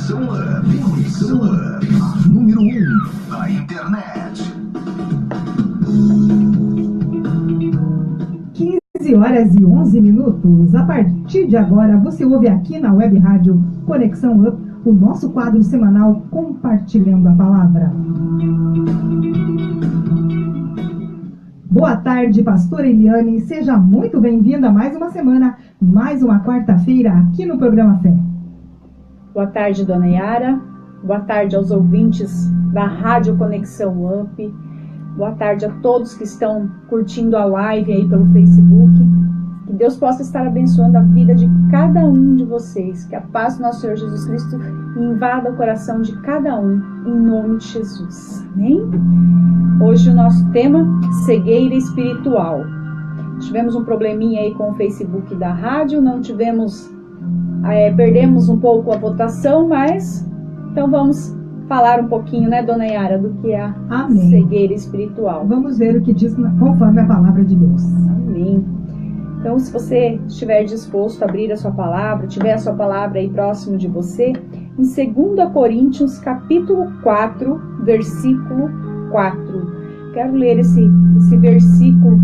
Conexão Up, a número 1 da internet. 15h11. A partir de agora, você ouve aqui na Web Rádio Conexão Up o nosso quadro semanal Compartilhando a Palavra. Boa tarde, pastora Eliane. Seja muito bem-vinda a mais uma semana, mais uma quarta-feira aqui no programa Fé. Boa tarde, dona Yara. Boa tarde aos ouvintes da Rádio Conexão Up. Boa tarde a todos que estão curtindo a live aí pelo Facebook. Que Deus possa estar abençoando a vida de cada um de vocês. Que a paz do nosso Senhor Jesus Cristo invada o coração de cada um, em nome de Jesus. Amém? Hoje o nosso tema, cegueira espiritual. Tivemos um probleminha aí com o Facebook da rádio, não tivemos... perdemos um pouco a votação, mas então vamos falar um pouquinho, né, dona Yara, do que é a Amém. Cegueira espiritual. Vamos ver o que diz conforme a palavra de Deus. Amém. Então, se você estiver disposto a abrir a sua palavra, tiver a sua palavra aí próximo de você, em 2 Coríntios, capítulo 4, versículo 4. Quero ler esse versículo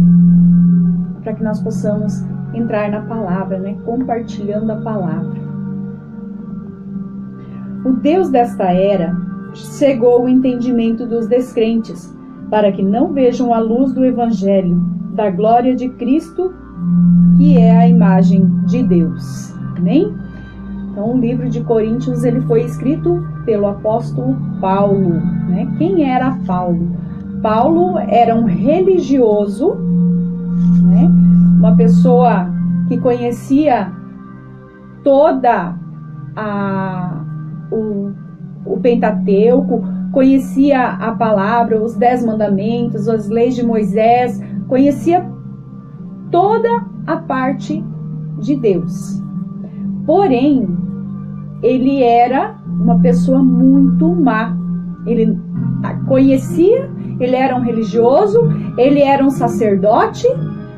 para que nós possamos entrar na palavra, né? Compartilhando a palavra. O Deus desta era cegou o entendimento dos descrentes, para que não vejam a luz do Evangelho, da glória de Cristo, que é a imagem de Deus. Amém? Então, o livro de Coríntios ele foi escrito pelo apóstolo Paulo, né? Quem era Paulo? Paulo era um religioso, né? Uma pessoa que conhecia toda o Pentateuco, conhecia a palavra, os 10 mandamentos, as leis de Moisés, conhecia toda a parte de Deus. Porém, ele era uma pessoa muito má. Ele conhecia, ele era um religioso, ele era um sacerdote,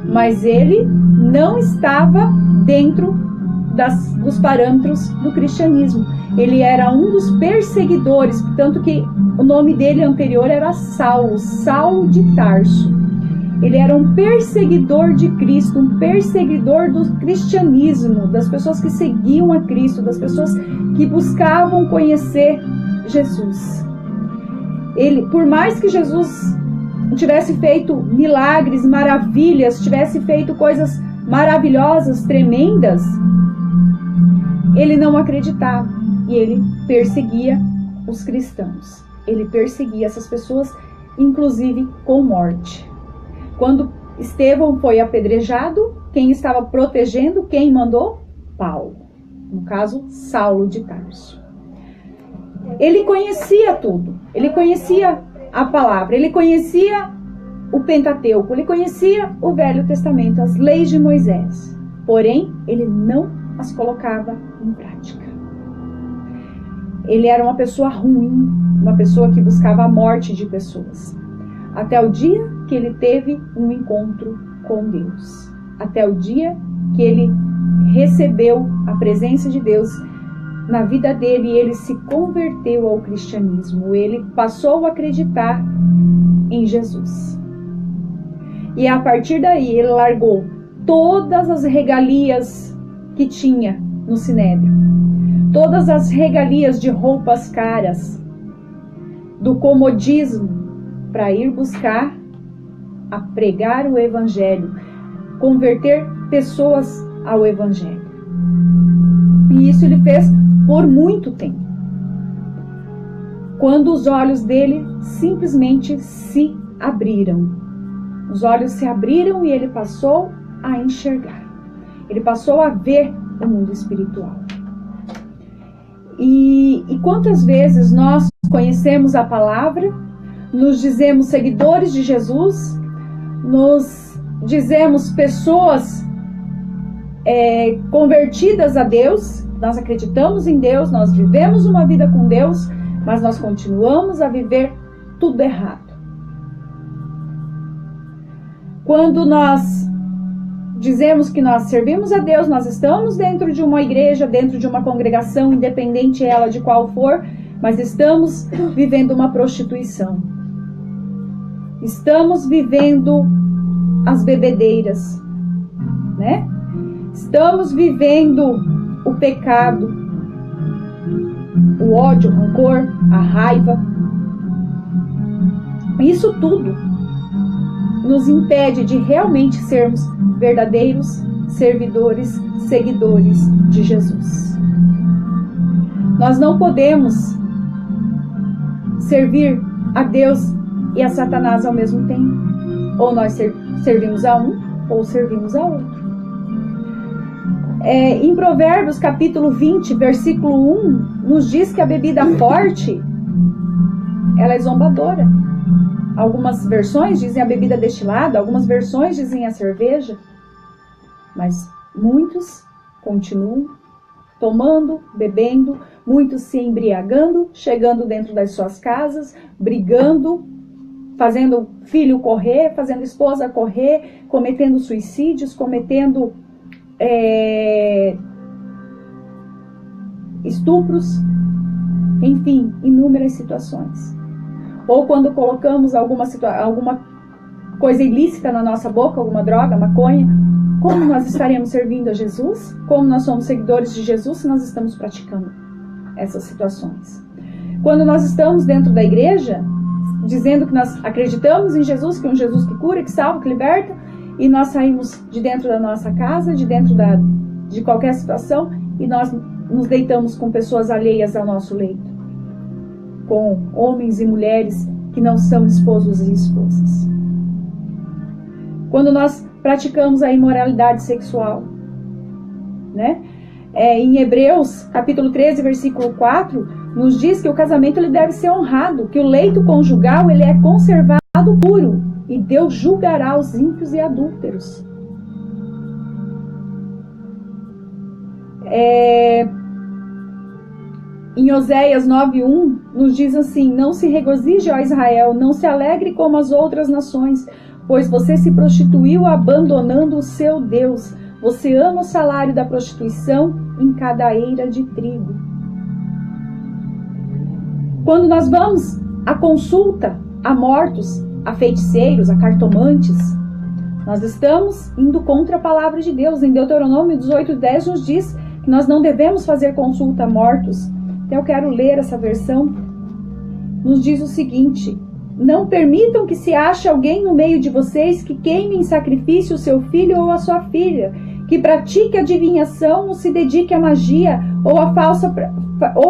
mas ele não estava dentro dos parâmetros do cristianismo. Ele era um dos perseguidores, tanto que o nome dele anterior era Saulo, Saulo de Tarso. Ele era um perseguidor de Cristo, um perseguidor do cristianismo, das pessoas que seguiam a Cristo, das pessoas que buscavam conhecer Jesus. Ele, por mais que Jesus tivesse feito milagres, maravilhas, tivesse feito coisas maravilhosas, tremendas, ele não acreditava e ele perseguia os cristãos. Ele perseguia essas pessoas, inclusive com morte. Quando Estevão foi apedrejado, quem estava protegendo, quem mandou? Paulo. No caso, Saulo de Tarso. Ele conhecia tudo. Ele conhecia a palavra. Ele conhecia o Pentateuco. Ele conhecia o Velho Testamento, as leis de Moisés. Porém, ele não as colocava em prática. Ele era uma pessoa ruim, uma pessoa que buscava a morte de pessoas. Até o dia que ele teve um encontro com Deus. Até o dia que ele recebeu a presença de Deus na vida dele e ele se converteu ao cristianismo. Ele passou a acreditar em Jesus. E a partir daí ele largou todas as regalias que tinha no Sinédrio. Todas as regalias de roupas caras, do comodismo, para ir buscar a pregar o Evangelho, converter pessoas ao Evangelho. E isso ele fez por muito tempo. Quando os olhos dele simplesmente se abriram. Os olhos se abriram e ele passou a enxergar. Ele passou a ver o mundo espiritual. E quantas vezes nós conhecemos a palavra, nos dizemos seguidores de Jesus, nos dizemos pessoas convertidas a Deus, nós acreditamos em Deus, nós vivemos uma vida com Deus, mas nós continuamos a viver tudo errado. Quando nós dizemos que nós servimos a Deus, nós estamos dentro de uma igreja, dentro de uma congregação, independente ela de qual for, mas estamos vivendo uma prostituição. Estamos vivendo as bebedeiras, né? Estamos vivendo o pecado, o ódio, o rancor, a raiva. Isso tudo nos impede de realmente sermos verdadeiros servidores, seguidores de Jesus. Nós não podemos servir a Deus e a Satanás ao mesmo tempo. Ou nós servimos a um, ou servimos a outro. Em Provérbios capítulo 20, versículo 1, nos diz que a bebida forte, ela é zombadora. Algumas versões dizem a bebida destilada, algumas versões dizem a cerveja, mas muitos continuam tomando, bebendo, muitos se embriagando, chegando dentro das suas casas, brigando, fazendo filho correr, fazendo esposa correr, cometendo suicídios, cometendo estupros, enfim, inúmeras situações. Ou quando colocamos alguma coisa ilícita na nossa boca, alguma droga, maconha, como nós estaremos servindo a Jesus? Como nós somos seguidores de Jesus se nós estamos praticando essas situações? Quando nós estamos dentro da igreja, dizendo que nós acreditamos em Jesus, que é um Jesus que cura, que salva, que liberta, e nós saímos de dentro da nossa casa, de dentro de qualquer situação, e nós nos deitamos com pessoas alheias ao nosso leito, com homens e mulheres que não são esposos e esposas. Quando nós praticamos a imoralidade sexual, né? Em Hebreus, capítulo 13, versículo 4, nos diz que o casamento ele deve ser honrado, que o leito conjugal ele é conservado puro, e Deus julgará os ímpios e adúlteros. Em Oséias 9:1 nos diz assim: não se regozije, ó Israel, não se alegre como as outras nações, pois você se prostituiu abandonando o seu Deus. Você ama o salário da prostituição em cada eira de trigo. Quando nós vamos à consulta a mortos, a feiticeiros, a cartomantes, nós estamos indo contra a palavra de Deus. Em Deuteronômio 18:10 nos diz que nós não devemos fazer consulta a mortos. Então eu quero ler essa versão. Nos diz o seguinte: não permitam que se ache alguém no meio de vocês que queime em sacrifício o seu filho ou a sua filha, que pratique adivinhação ou se dedique à magia ou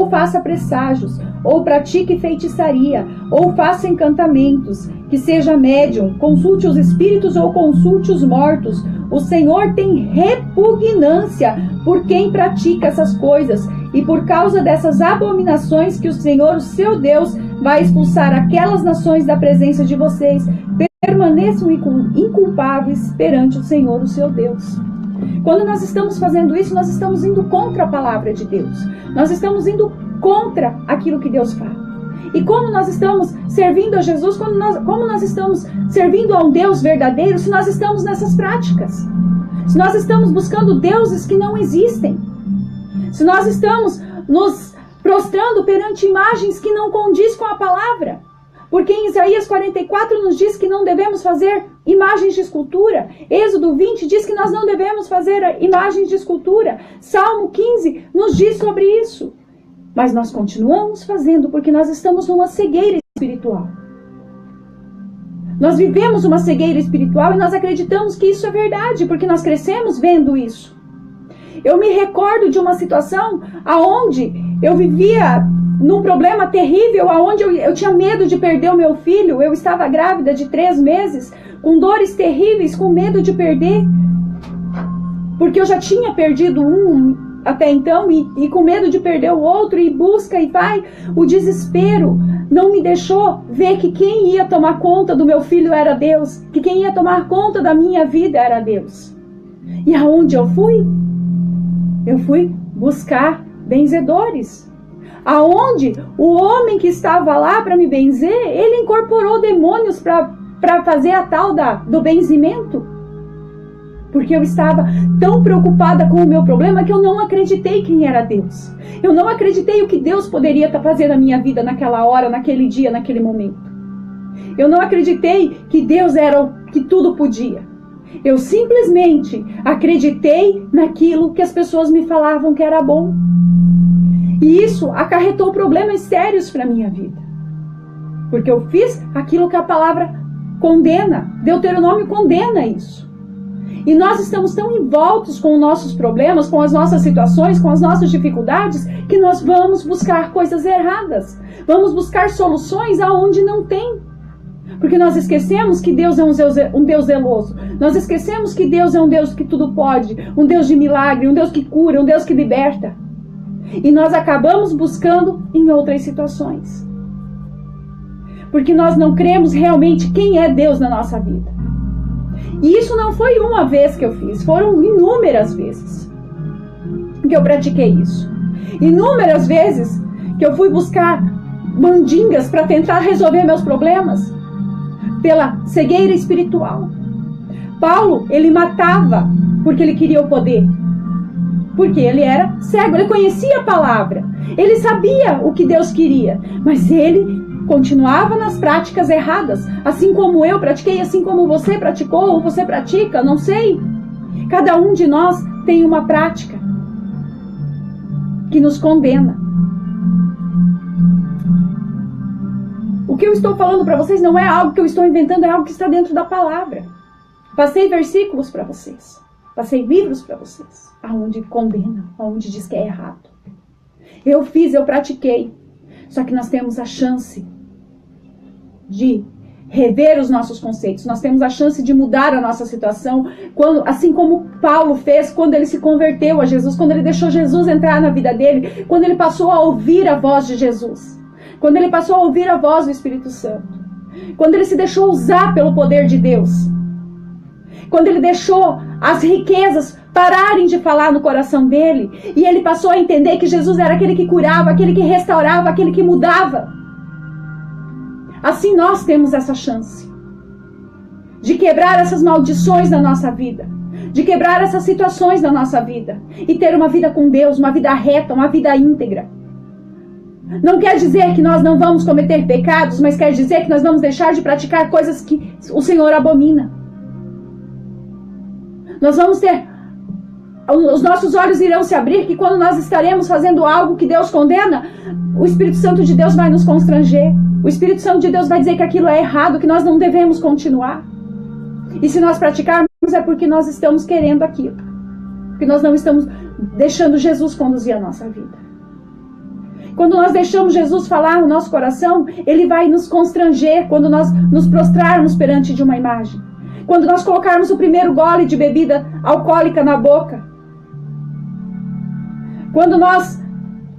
faça presságios, ou pratique feitiçaria, ou faça encantamentos, que seja médium, consulte os espíritos ou consulte os mortos. O Senhor tem repugnância por quem pratica essas coisas, e por causa dessas abominações que o Senhor, o seu Deus, vai expulsar aquelas nações da presença de vocês. Permaneçam inculpáveis perante o Senhor, o seu Deus. Quando nós estamos fazendo isso, nós estamos indo contra a palavra de Deus. Nós estamos indo contra aquilo que Deus fala. E como nós estamos servindo a Jesus, como nós estamos servindo a um Deus verdadeiro, se nós estamos nessas práticas? Se nós estamos buscando deuses que não existem? Se nós estamos nos prostrando perante imagens que não condiz com a palavra? Porque em Isaías 44 nos diz que não devemos fazer imagens de escultura. Êxodo 20 diz que nós não devemos fazer imagens de escultura. Salmo 15 nos diz sobre isso. Mas nós continuamos fazendo porque nós estamos numa cegueira espiritual. Nós vivemos uma cegueira espiritual e nós acreditamos que isso é verdade, porque nós crescemos vendo isso. Eu me recordo de uma situação onde eu vivia num problema terrível, onde eu tinha medo de perder o meu filho. Eu estava grávida de 3 meses, com dores terríveis, com medo de perder, porque eu já tinha perdido um até então, e com medo de perder o outro, e busca e vai. O desespero não me deixou ver que quem ia tomar conta do meu filho era Deus, que quem ia tomar conta da minha vida era Deus. E aonde eu fui? Eu fui buscar benzedores. Aonde o homem que estava lá para me benzer, ele incorporou demônios para fazer a tal do benzimento. Porque eu estava tão preocupada com o meu problema que eu não acreditei quem era Deus. Eu não acreditei o que Deus poderia estar fazendo na minha vida naquela hora, naquele dia, naquele momento. Eu não acreditei que Deus era o que tudo podia. Eu simplesmente acreditei naquilo que as pessoas me falavam que era bom. E isso acarretou problemas sérios para a minha vida. Porque eu fiz aquilo que a palavra condena. Deuteronômio condena isso. E nós estamos tão envoltos com os nossos problemas, com as nossas situações, com as nossas dificuldades, que nós vamos buscar coisas erradas. Vamos buscar soluções aonde não tem. Porque nós esquecemos que Deus é um Deus zeloso. Nós esquecemos que Deus é um Deus que tudo pode, um Deus de milagre, um Deus que cura, um Deus que liberta. E nós acabamos buscando em outras situações. Porque nós não cremos realmente quem é Deus na nossa vida. E isso não foi uma vez que eu fiz, foram inúmeras vezes que eu pratiquei isso. Inúmeras vezes que eu fui buscar mandingas para tentar resolver meus problemas pela cegueira espiritual. Paulo, ele matava porque ele queria o poder. Porque ele era cego, ele conhecia a palavra. Ele sabia o que Deus queria, mas ele continuava nas práticas erradas, assim como eu pratiquei, assim como você praticou, ou você pratica, não sei. Cada um de nós tem uma prática que nos condena. O que eu estou falando para vocês não é algo que eu estou inventando, é algo que está dentro da palavra. Passei versículos para vocês, passei livros para vocês, aonde condena, aonde diz que é errado. Eu fiz, eu pratiquei. Só que nós temos a chance de rever os nossos conceitos. Nós temos a chance de mudar a nossa situação, assim como Paulo fez quando ele se converteu a Jesus, quando ele deixou Jesus entrar na vida dele, quando ele passou a ouvir a voz de Jesus, quando ele passou a ouvir a voz do Espírito Santo, quando ele se deixou usar pelo poder de Deus, quando ele deixou as riquezas pararem de falar no coração dele, e ele passou a entender que Jesus era aquele que curava, aquele que restaurava, aquele que mudava. Assim nós temos essa chance de quebrar essas maldições na nossa vida, de quebrar essas situações na nossa vida e ter uma vida com Deus, uma vida reta, uma vida íntegra. Não quer dizer que nós não vamos cometer pecados, mas quer dizer que nós vamos deixar de praticar coisas que o Senhor abomina. Nós vamos ter... Os nossos olhos irão se abrir, que quando nós estaremos fazendo algo que Deus condena, o Espírito Santo de Deus vai nos constranger. O Espírito Santo de Deus vai dizer que aquilo é errado, que nós não devemos continuar. E se nós praticarmos é porque nós estamos querendo aquilo. Porque nós não estamos deixando Jesus conduzir a nossa vida. Quando nós deixamos Jesus falar no nosso coração, Ele vai nos constranger quando nós nos prostrarmos perante de uma imagem. Quando nós colocarmos o primeiro gole de bebida alcoólica na boca. Quando nós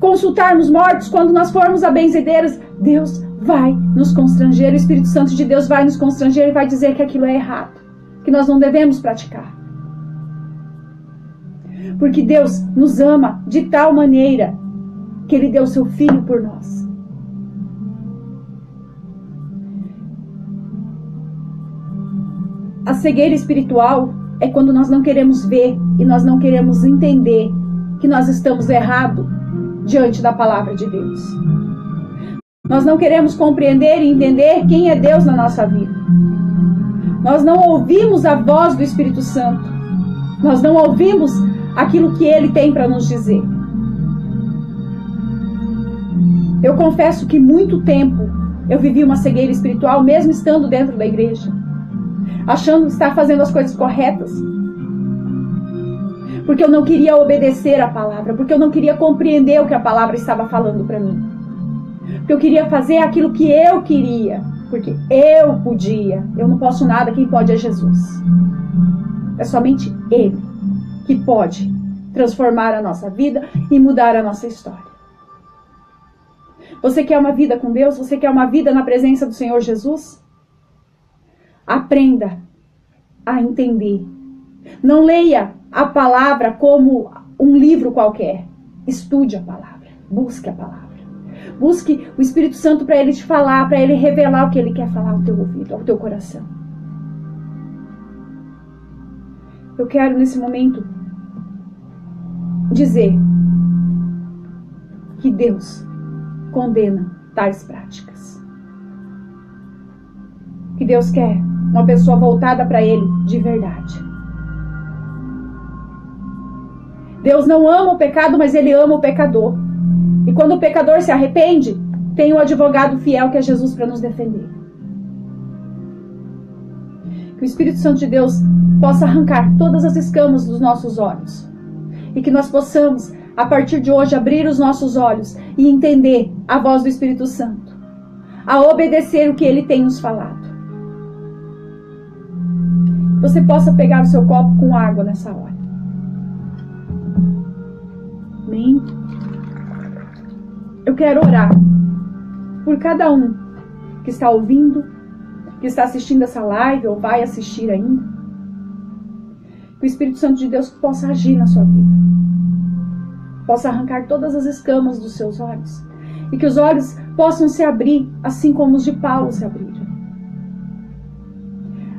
consultarmos mortos, quando nós formos a benzedeiras, Deus vai nos constranger, o Espírito Santo de Deus vai nos constranger e vai dizer que aquilo é errado, que nós não devemos praticar. Porque Deus nos ama de tal maneira que Ele deu seu Filho por nós. A cegueira espiritual é quando nós não queremos ver e nós não queremos entender que nós estamos errados diante da palavra de Deus. Nós não queremos compreender e entender quem é Deus na nossa vida. Nós não ouvimos a voz do Espírito Santo. Nós não ouvimos aquilo que Ele tem para nos dizer. Eu confesso que muito tempo eu vivi uma cegueira espiritual, mesmo estando dentro da igreja, achando estar fazendo as coisas corretas, porque eu não queria obedecer a palavra, porque eu não queria compreender o que a palavra estava falando para mim, porque eu queria fazer aquilo que eu queria, porque eu podia. Eu não posso nada, quem pode é Jesus. É somente Ele que pode transformar a nossa vida e mudar a nossa história. Você quer uma vida com Deus? Você quer uma vida na presença do Senhor Jesus? Aprenda a entender. Não leia a palavra como um livro qualquer. Estude a palavra. Busque a palavra. Busque o Espírito Santo para Ele te falar, para Ele revelar o que Ele quer falar ao teu ouvido, ao teu coração. eu quero nesse momento dizer que Deus condena tais práticas. Que Deus quer uma pessoa voltada para Ele de verdade. Deus não ama o pecado, mas Ele ama o pecador. E quando o pecador se arrepende, tem um advogado fiel que é Jesus para nos defender. Que o Espírito Santo de Deus possa arrancar todas as escamas dos nossos olhos. E que nós possamos, a partir de hoje, abrir os nossos olhos e entender a voz do Espírito Santo. A obedecer o que Ele tem nos falado. Que você possa pegar o seu copo com água nessa hora. Amém? Eu quero orar por cada um que está ouvindo, que está assistindo essa live ou vai assistir ainda. Que o Espírito Santo de Deus possa agir na sua vida. Possa arrancar todas as escamas dos seus olhos. E que os olhos possam se abrir, assim como os de Paulo se abriram.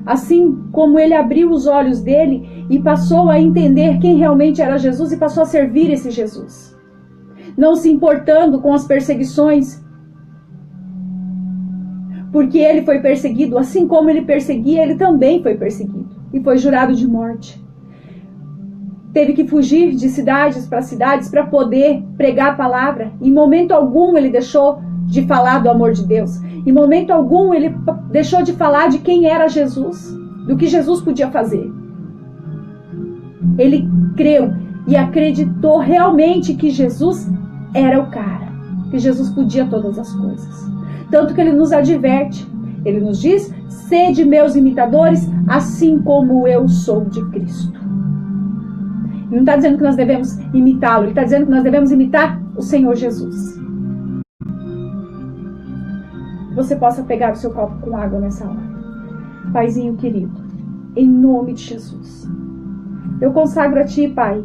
Assim como ele abriu os olhos dele e passou a entender quem realmente era Jesus e passou a servir esse Jesus. Não se importando com as perseguições, porque ele foi perseguido, assim como ele perseguia, ele também foi perseguido e foi jurado de morte. Teve que fugir de cidades para poder pregar a palavra. Em momento algum ele deixou de falar do amor de Deus. Em momento algum ele deixou de falar de quem era Jesus, do que Jesus podia fazer. Ele creu e acreditou realmente que Jesus era o cara, que Jesus podia todas as coisas. Tanto que ele nos adverte, ele nos diz: sede meus imitadores, assim como eu sou de Cristo. Ele não está dizendo que nós devemos imitá-lo, ele está dizendo que nós devemos imitar o Senhor Jesus. Que você possa pegar o seu copo com água nessa hora. Paizinho querido, em nome de Jesus, eu consagro a Ti, Pai,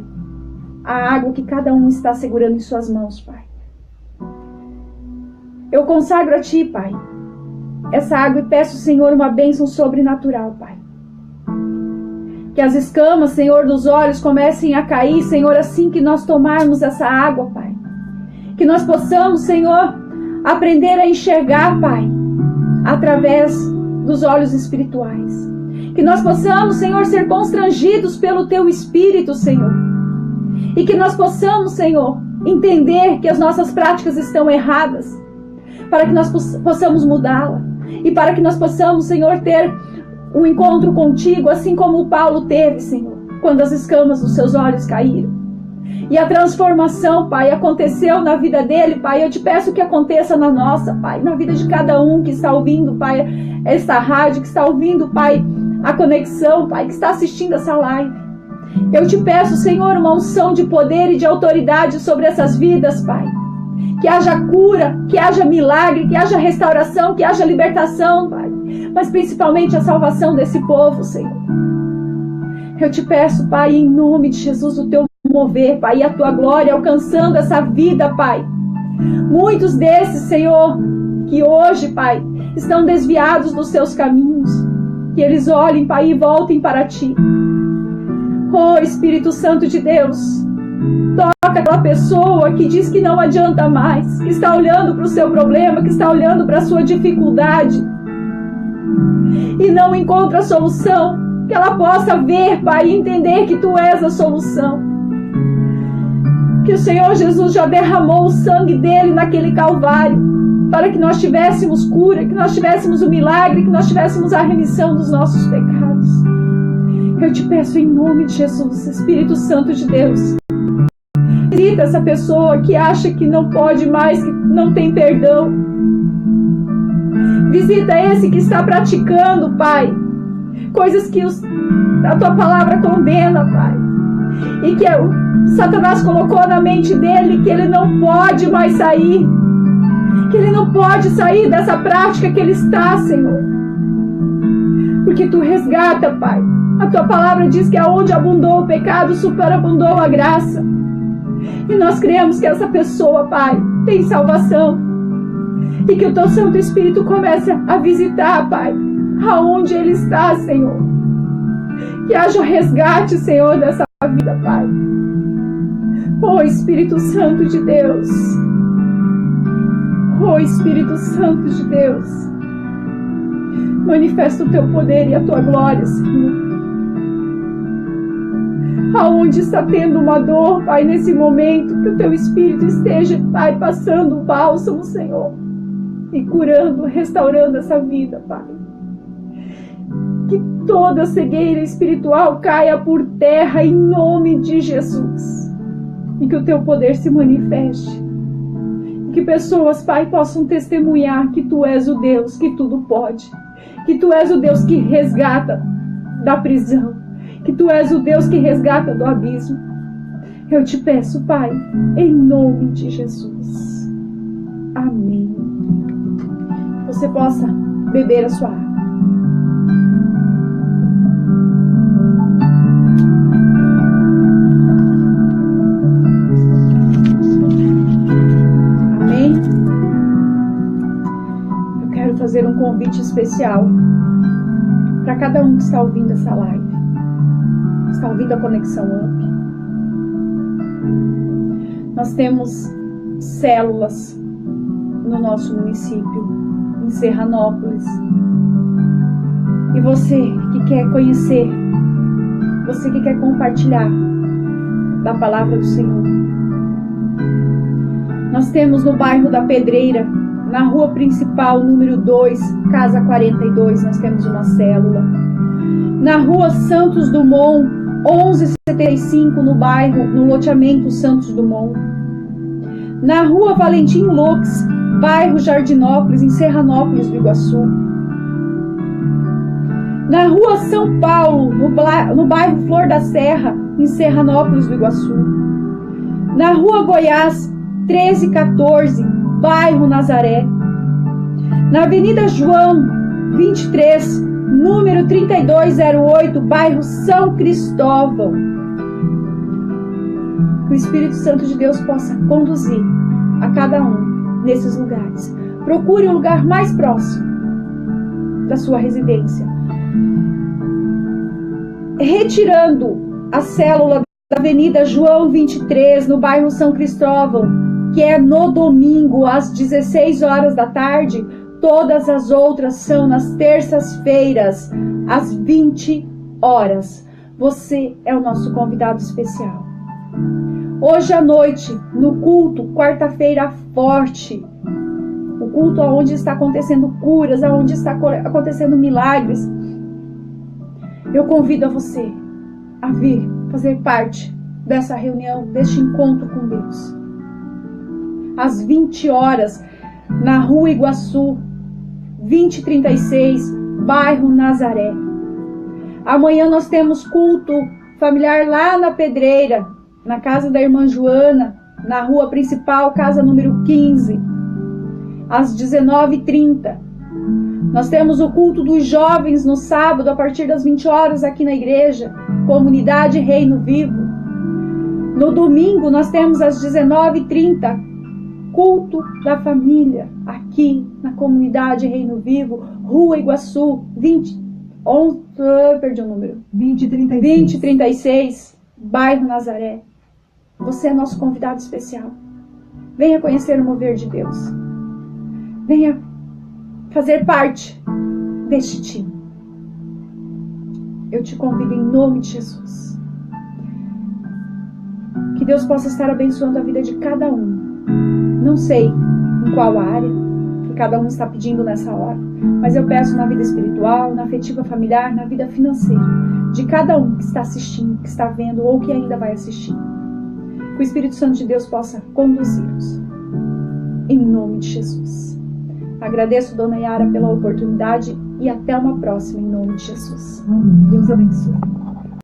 a água que cada um está segurando em suas mãos, Pai. Eu consagro a Ti, Pai, essa água e peço, Senhor, uma bênção sobrenatural, Pai. Que as escamas, Senhor, dos olhos comecem a cair, Senhor, assim que nós tomarmos essa água, Pai. Que nós possamos, Senhor, aprender a enxergar, Pai, através dos olhos espirituais. Que nós possamos, Senhor, ser constrangidos pelo Teu Espírito, Senhor. E que nós possamos, Senhor, entender que as nossas práticas estão erradas, para que nós possamos mudá-la. E para que nós possamos, Senhor, ter um encontro contigo, assim como o Paulo teve, Senhor, quando as escamas dos seus olhos caíram. E a transformação, Pai, aconteceu na vida dele, Pai. Eu te peço que aconteça na nossa, Pai, na vida de cada um que está ouvindo, Pai, esta rádio, que está ouvindo, Pai, a conexão, Pai, que está assistindo essa live. Eu te peço, Senhor, uma unção de poder e de autoridade sobre essas vidas, Pai. Que haja cura, que haja milagre, que haja restauração, que haja libertação, Pai. Mas principalmente a salvação desse povo, Senhor. Eu te peço, Pai, em nome de Jesus, o Teu mover, Pai, e a Tua glória alcançando essa vida, Pai. Muitos desses, Senhor, que hoje, Pai, estão desviados dos Seus caminhos. Que eles olhem, Pai, e voltem para Ti. Oh, Espírito Santo de Deus, toca aquela pessoa que diz que não adianta mais, que está olhando para o seu problema, que está olhando para a sua dificuldade e não encontra a solução. Que ela possa ver, Pai, e entender que Tu és a solução. Que o Senhor Jesus já derramou o sangue dele naquele Calvário, para que nós tivéssemos cura, que nós tivéssemos o milagre, que nós tivéssemos a remissão dos nossos pecados. Eu te peço em nome de Jesus, Espírito Santo de Deus, visita essa pessoa que acha que não pode mais, que não tem perdão. Visita esse que está praticando, Pai, coisas que a Tua palavra condena, Pai. E que Satanás colocou na mente dele que ele não pode mais sair. Que ele não pode sair dessa prática que ele está, Senhor. Porque Tu resgata, Pai. A Tua palavra diz que aonde abundou o pecado, superabundou a graça. E nós cremos que essa pessoa, Pai, tem salvação. E que o Teu Santo Espírito comece a visitar, Pai, aonde ele está, Senhor. Que haja resgate, Senhor, dessa vida, Pai. Oh, Espírito Santo de Deus. Oh, Espírito Santo de Deus. Manifesta o teu poder e a tua glória, Senhor. Aonde está tendo uma dor, Pai, nesse momento, que o teu Espírito esteja, Pai, passando o bálsamo, Senhor, e curando, restaurando essa vida, Pai. Que toda cegueira espiritual caia por terra em nome de Jesus. E que o teu poder se manifeste. E que pessoas, Pai, possam testemunhar que tu és o Deus que tudo pode. Que tu és o Deus que resgata da prisão. Que tu és o Deus que resgata do abismo. Eu te peço, Pai, em nome de Jesus. Amém. Que você possa beber a sua água. Amém. Eu quero fazer um convite especial para cada um que está ouvindo essa live. Está ouvindo a Conexão Up. Nós temos células no nosso município, em Serranópolis. E você que quer conhecer, você que quer compartilhar da palavra do Senhor. Nós temos no bairro da Pedreira, na rua principal, número 2, casa 42, nós temos uma célula. Na rua Santos Dumont, 1175, no bairro, no loteamento Santos Dumont. Na rua Valentim Lux, bairro Jardinópolis, em Serranópolis do Iguaçu. Na rua São Paulo, no bairro Flor da Serra, em Serranópolis do Iguaçu. Na rua Goiás, 1314, bairro Nazaré. Na Avenida João 23, número 3208, bairro São Cristóvão. Que o Espírito Santo de Deus possa conduzir a cada um nesses lugares. Procure o lugar mais próximo da sua residência. Retirando a célula da Avenida João 23, no bairro São Cristóvão, que é no domingo, às 16 horas da tarde, todas as outras são nas terças-feiras, às 20 horas. Você é o nosso convidado especial. Hoje à noite, no culto, quarta-feira forte, o culto onde está acontecendo curas, onde está acontecendo milagres, eu convido a você a vir fazer parte dessa reunião, deste encontro com Deus. Às 20 horas, na Rua Iguaçu, 2036, bairro Nazaré. Amanhã nós temos culto familiar lá na Pedreira, na casa da irmã Joana, na rua principal, casa número 15, às 19h30. Nós temos o culto dos jovens no sábado, a partir das 20 horas, aqui na igreja, Comunidade Reino Vivo. No domingo, nós temos às 19h30, culto da família, aqui na Comunidade Reino Vivo, Rua Iguaçu, 2036, bairro Nazaré. Você é nosso convidado especial. Venha conhecer o mover de Deus. Venha fazer parte deste time. Eu te convido em nome de Jesus. Que Deus possa estar abençoando a vida de cada um. Não sei em qual área que cada um está pedindo nessa hora, mas eu peço na vida espiritual, na afetiva familiar, na vida financeira, de cada um que está assistindo, que está vendo ou que ainda vai assistir. Que o Espírito Santo de Deus possa conduzi-los. Em nome de Jesus. Agradeço, Dona Yara, pela oportunidade e até uma próxima, em nome de Jesus. Amém. Deus abençoe.